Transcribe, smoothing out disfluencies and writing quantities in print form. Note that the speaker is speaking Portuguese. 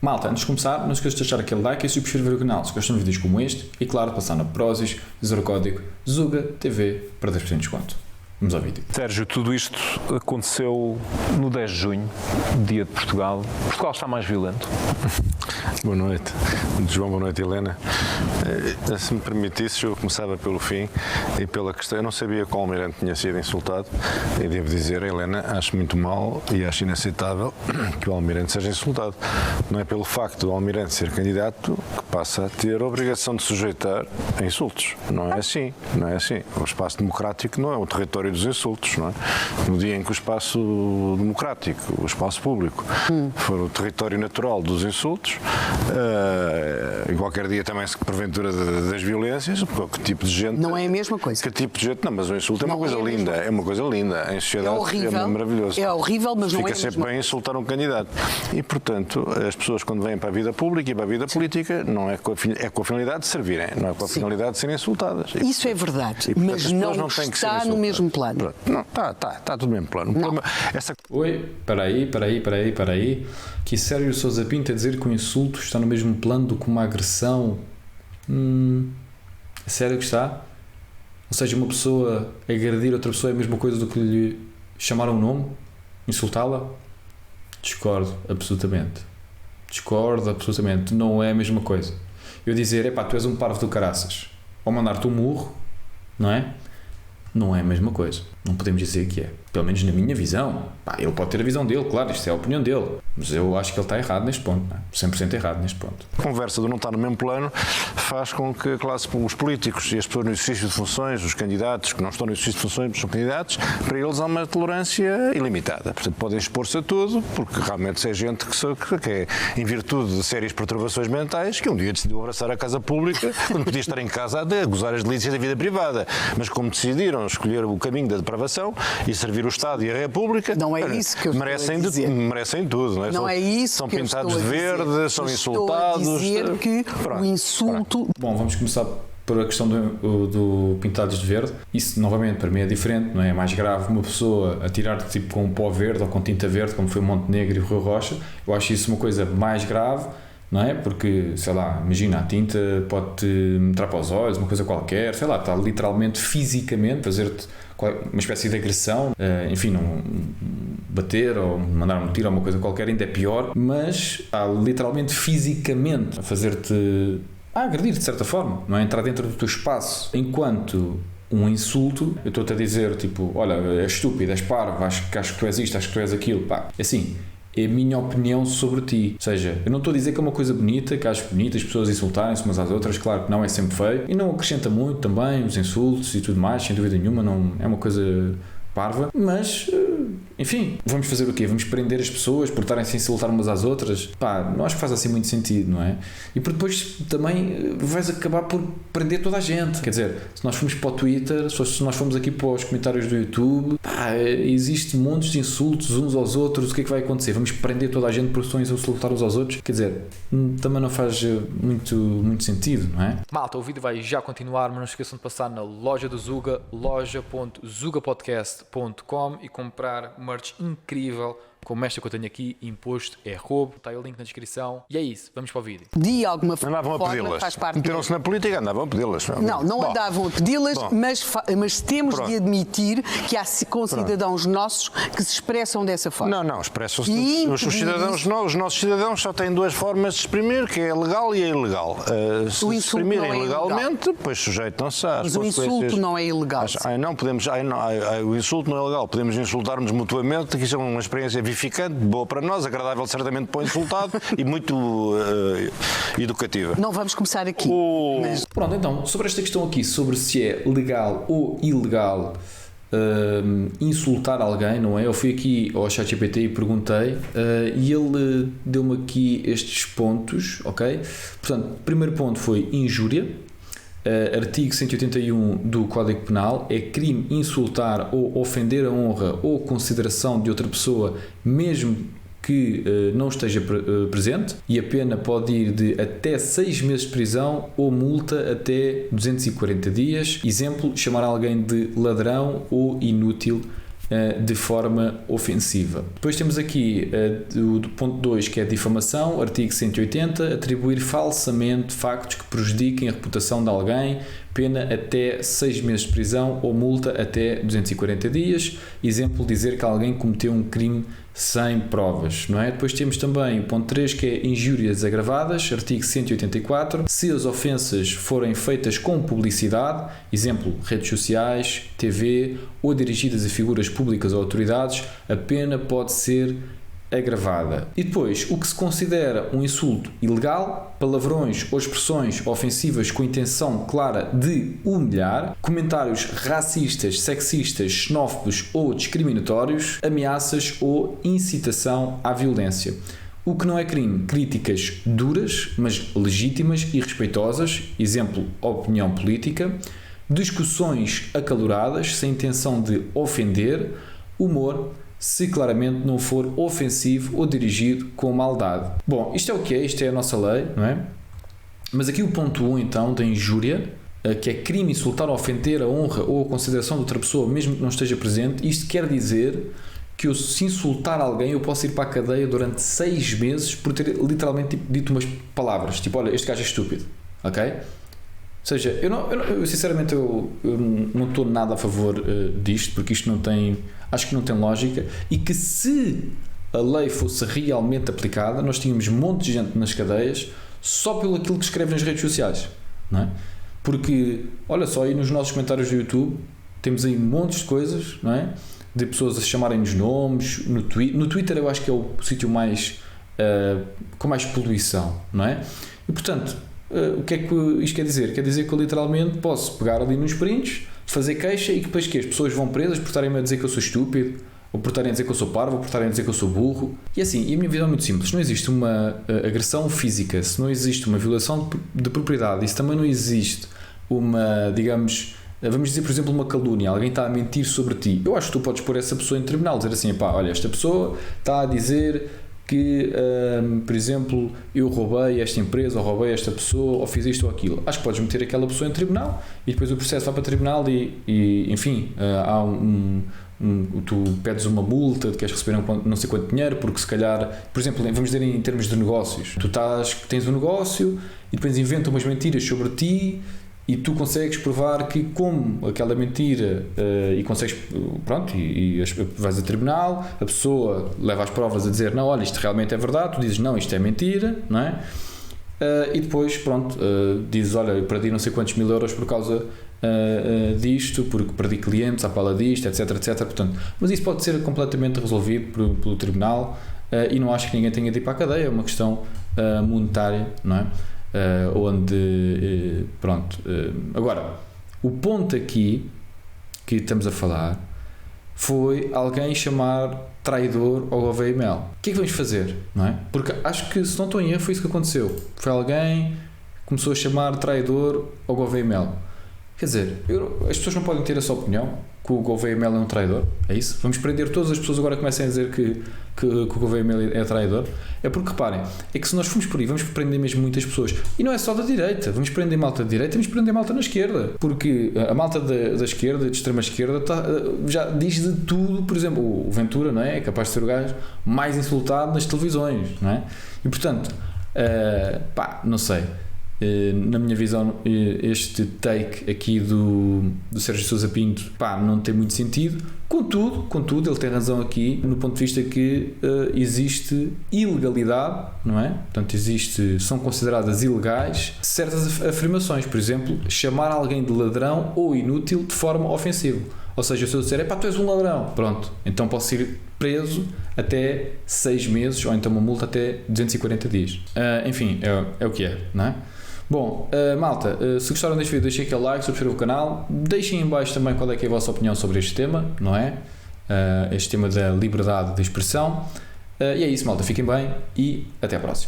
Malta, antes de começar, não se esqueça de deixar aquele like e subscrever o canal se gostam de vídeos como este e, claro, passar na Prozis, dizer o código ZUGATV para 10% de desconto. Vamos ao vídeo. Sérgio, tudo isto aconteceu no 10 de junho, dia de Portugal. Portugal está mais violento. Boa noite, João, boa noite, Helena. Se me permitisse, eu começava pelo fim e pela questão. Eu não sabia que o Almirante tinha sido insultado e devo dizer, Helena, acho muito mal e acho inaceitável que o Almirante seja insultado. Não é pelo facto do Almirante ser candidato que passa a ter a obrigação de sujeitar a insultos. Não é assim, não é assim. O espaço democrático não é o território dos insultos, não é? No dia em que o espaço democrático, o espaço público, for o território natural dos insultos, e qualquer dia também se porventura das violências, que tipo de gente... Não é a mesma coisa. Que tipo de gente... Não, mas o insulto é uma coisa linda, é uma coisa linda. Em sociedade é horrível, maravilhoso. É horrível, mas não é a Fica sempre bem insultar um candidato. E, portanto, as pessoas quando vêm para a vida pública e para a vida política, não é com a finalidade de servirem, não é com a finalidade de serem insultadas. Isso é verdade, e, portanto, mas não está no mesmo plano. Não, está tudo no mesmo plano. Oi, espera aí. Que Sérgio Sousa Pinto a dizer que o insulto está no mesmo plano do que uma agressão. É sério que está? Ou seja, uma pessoa agredir outra pessoa é a mesma coisa do que lhe chamar um nome? Insultá-la? Discordo, absolutamente. Não é a mesma coisa. Eu dizer, epá, tu és um parvo do caraças, ou mandar-te um murro, não é? Não é a mesma coisa. Não podemos dizer que é. Pelo menos na minha visão. Pá, ele pode ter a visão dele, claro, isto é a opinião dele. Mas eu acho que ele está errado neste ponto. Não é? 100% errado neste ponto. A conversa de não estar no mesmo plano faz com que os políticos e as pessoas no exercício de funções, os candidatos que não estão no exercício de funções, mas são candidatos, para eles há uma tolerância ilimitada. Portanto, podem expor-se a tudo, porque realmente se é gente que é, em virtude de sérias perturbações mentais, que um dia decidiu abraçar a casa pública, quando podia estar em casa a gozar as delícias da vida privada. Mas como decidiram escolher o caminho da depravação e servir o Estado e a República, não é isso que eu merecem tudo. Não é, não é isso são que pintados eu de verde, são insultados. Estou a dizer que o insulto... Bom, vamos começar por a questão do pintados de verde. Isso, novamente, para mim é diferente, não é? É mais grave uma pessoa atirar-te tipo com um pó verde ou com tinta verde, como foi o Montenegro e o Rui Rocha. Eu acho isso uma coisa mais grave, não é? Porque, sei lá, imagina, a tinta pode-te entrar para os olhos, uma coisa qualquer, sei lá, está literalmente, fisicamente, fazer-te uma espécie de agressão, enfim, não bater ou mandar um tiro ou uma coisa qualquer, ainda é pior, mas está literalmente, fisicamente, a fazer-te, a agredir de certa forma, não é? Entrar dentro do teu espaço, enquanto um insulto, eu estou-te a dizer, tipo, olha, és estúpido, és parvo, acho que tu és isto, acho que tu és aquilo, pá, assim... É a minha opinião sobre ti. Ou seja, eu não estou a dizer que é uma coisa bonita, que acho bonito as pessoas insultarem-se umas às outras, claro que não, é sempre feio. E não acrescenta muito também os insultos e tudo mais, sem dúvida nenhuma, não é uma coisa parva. Mas, enfim, vamos fazer o quê? Vamos prender as pessoas por estarem-se a insultar umas às outras? Pá, não acho que faz assim muito sentido, não é? E por depois também vais acabar por prender toda a gente. Quer dizer, se nós formos para o Twitter, se nós formos aqui para os comentários do YouTube, pá, existe montes de insultos uns aos outros, o que é que vai acontecer? Vamos prender toda a gente por estão a insultar uns aos outros? Quer dizer, também não faz muito sentido, não é? Malta, o vídeo vai já continuar, mas não se esqueçam de passar na loja do Zuga, loja.zugapodcast.com e comprar merch incrível como esta que eu tenho aqui, imposto é roubo, está aí o link na descrição. E é isso, vamos para o vídeo. De alguma forma faz parte... Meteram-se na política, andavam a pedi-las. Não andavam a pedi-las, mas temos de admitir que há concidadãos nossos que se expressam dessa forma. Não, expressam-se. Os nossos cidadãos só têm duas formas de exprimir, que é a legal e a ilegal. Se se exprimirem legalmente, pois sujeitam-se às consequências. Mas o insulto não é ilegal. O insulto não é legal. Podemos insultar-nos mutuamente, que isso é uma experiência vivificante, boa para nós, agradável certamente para o insultado e muito educativa. Não vamos começar aqui. Mas... Pronto, então, sobre esta questão aqui, sobre se é legal ou ilegal insultar alguém, não é? Eu fui aqui ao ChatGPT e perguntei e ele deu-me aqui estes pontos, ok? Portanto, o primeiro ponto foi injúria. Artigo 181 do Código Penal, é crime insultar ou ofender a honra ou consideração de outra pessoa, mesmo que não esteja presente, e a pena pode ir de até 6 meses de prisão ou multa até 240 dias. Exemplo, chamar alguém de ladrão ou inútil de forma ofensiva. Depois temos aqui do ponto 2, que é difamação, artigo 180, atribuir falsamente factos que prejudiquem a reputação de alguém, pena até 6 meses de prisão ou multa até 240 dias. Exemplo, dizer que alguém cometeu um crime sem provas, não é? Depois temos também o ponto 3, que é injúrias agravadas, artigo 184, se as ofensas forem feitas com publicidade, exemplo, redes sociais, TV ou dirigidas a figuras públicas ou autoridades, a pena pode ser agravada. E depois, o que se considera um insulto ilegal, palavrões ou expressões ofensivas com intenção clara de humilhar, comentários racistas, sexistas, xenófobos ou discriminatórios, ameaças ou incitação à violência. O que não é crime, críticas duras, mas legítimas e respeitosas, exemplo, opinião política, discussões acaloradas sem intenção de ofender, humor, se claramente não for ofensivo ou dirigido com maldade. Bom, isto é o que é, isto é a nossa lei, não é? Mas aqui o ponto 1, então, da injúria, que é crime insultar ou ofender a honra ou a consideração de outra pessoa, mesmo que não esteja presente. Isto quer dizer que eu, se insultar alguém, eu posso ir para a cadeia durante 6 meses por ter literalmente dito umas palavras, tipo, olha, este gajo é estúpido, ok? Ou seja, eu sinceramente eu não estou nada a favor disto, porque isto não tem, acho que não tem lógica, e que se a lei fosse realmente aplicada, nós tínhamos um monte de gente nas cadeias só pelo aquilo que escreve nas redes sociais, não é? Porque, olha só, aí nos nossos comentários do YouTube temos aí montes de coisas, não é? De pessoas a chamarem-nos nomes, no Twitter eu acho que é o sítio mais com mais poluição, não é? E portanto, o que é que isto quer dizer? Quer dizer que eu literalmente posso pegar ali nos prints, fazer queixa e que depois que as pessoas vão presas por estarem a dizer que eu sou estúpido, ou por estarem a dizer que eu sou parvo, ou por estarem a dizer que eu sou burro. E assim, e a minha visão é muito simples: se não existe uma agressão física, se não existe uma violação de propriedade, e se também não existe uma, digamos, vamos dizer por exemplo uma calúnia, alguém está a mentir sobre ti, eu acho que tu podes pôr essa pessoa em tribunal, dizer assim, pá, olha, esta pessoa está a dizer que, por exemplo, eu roubei esta empresa, ou roubei esta pessoa, ou fiz isto ou aquilo. Acho que podes meter aquela pessoa em tribunal e depois o processo vai para o tribunal e enfim, há tu pedes uma multa, queres receber não sei quanto dinheiro, porque se calhar, por exemplo, vamos dizer em termos de negócios, tu tens um negócio e depois inventam umas mentiras sobre ti e tu consegues provar que, como aquela mentira, e consegues, pronto, e vais a tribunal, a pessoa leva as provas a dizer, não, olha, isto realmente é verdade, tu dizes, não, isto é mentira, não é? E depois, pronto, dizes, olha, eu perdi não sei quantos mil euros por causa disto, porque perdi clientes à pala disto, etc, etc, portanto, mas isso pode ser completamente resolvido pelo tribunal, e não acho que ninguém tenha de ir para a cadeia, é uma questão monetária, não é? Onde pronto, agora o ponto aqui que estamos a falar foi alguém chamar traidor ao Gouveia e Mel. O que é que vamos fazer, não é? Porque acho que, se não estou em erro, foi isso que aconteceu, foi alguém que começou a chamar traidor ao Gouveia e Mel. Quer dizer, as pessoas não podem ter essa opinião que o Gouveia e Mel é um traidor, é isso? Vamos prender todas as pessoas agora que comecem a dizer que o Gouveia e Mel é traidor? É porque, reparem, é que se nós formos por aí, vamos prender mesmo muitas pessoas, e não é só da direita, vamos prender malta da direita, vamos prender malta na esquerda, porque a malta da esquerda, de extrema esquerda, já diz de tudo. Por exemplo, o Ventura, não é? É capaz de ser o gajo mais insultado nas televisões, não é? E portanto, não sei. Na minha visão, este take aqui do Sérgio Sousa Pinto, não tem muito sentido. Contudo, ele tem razão aqui no ponto de vista que existe ilegalidade, não é? Portanto, são consideradas ilegais certas afirmações, por exemplo, chamar alguém de ladrão ou inútil de forma ofensiva. Ou seja, se eu disser, tu és um ladrão, pronto, então posso ir preso até 6 meses, ou então uma multa até 240 dias. Enfim, é o que é, não é? Bom, malta, se gostaram deste vídeo, deixem aquele like, subscrevam o canal, deixem em baixo também qual é que é a vossa opinião sobre este tema, não é? Este tema da liberdade de expressão. E é isso, malta, fiquem bem e até à próxima.